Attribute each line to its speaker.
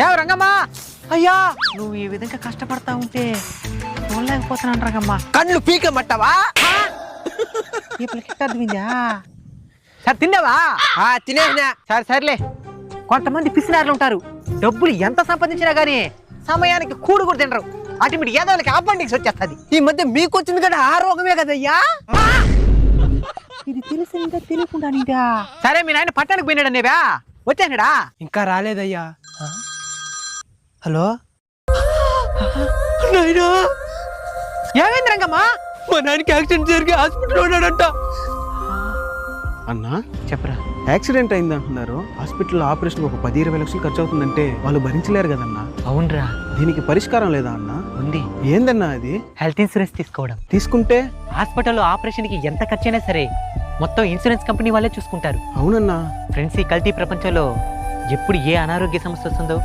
Speaker 1: ఏ రంగమ్మా అయ్యా నువ్వు ఈ విధంగా కష్టపడతా ఉంటే చూడలేకపోతున్నాను రంగమ్మా.
Speaker 2: కళ్ళు పీకమంటావా?
Speaker 1: ఈ పిల్లకి అర్థమైందా? సరే తిన్నావా?
Speaker 2: తినేసినా.
Speaker 1: సర్లే కొంతమంది పిసినారులు ఉంటారు, డబ్బులు ఎంత సంపాదించినా గానీ సమయానికి కూడు కూడా తినరు. అటు ఏదో అపెండిక్స్ వచ్చేస్తుంది.
Speaker 2: ఈ మధ్య మీకు వచ్చింది కదా ఆ రోగమే కదయ్యా.
Speaker 1: ఇది తెలిసిందా తెలియకుండా నీదా? సరే మీ నాయన పట్టణానికి పోయినాడు అనేవా? వచ్చానడా?
Speaker 2: ఇంకా రాలేదయ్యా. హలో నాయనా,
Speaker 1: ఏమైంది రంగమ్మా?
Speaker 2: మా నాయనకి యాక్సిడెంట్ జరిగి హాస్పిటల్ ఉన్నాడంట.
Speaker 3: అన్నా
Speaker 1: చెప్పరా.
Speaker 3: యాక్సిడెంట్ అయింది అంటున్నారు. హాస్పిటల్లో ఆపరేషన్ ఒక 10-20 లక్షలు ఖర్చు అవుతుందంటే వాళ్ళు భరించలేరు కదన్నా.
Speaker 1: అవునరా,
Speaker 3: దీనికి పరిష్కారం లేదా అన్నా?
Speaker 1: ఉంది.
Speaker 3: ఏందన్నా అది?
Speaker 1: హెల్త్ ఇన్సూరెన్స్ తీసుకోవడం.
Speaker 3: తీసుకుంటే
Speaker 1: హాస్పిటల్లో ఆపరేషన్ కి ఎంత ఖర్చైనా సరే మొత్తం ఇన్సూరెన్స్ కంపెనీ వాళ్ళే చూసుకుంటారు.
Speaker 3: అవునన్నా.
Speaker 1: ఫ్రెండ్స్, ఈ కల్తీ ప్రపంచంలో ఎప్పుడు ఏ అనారోగ్య సమస్య వస్తుందో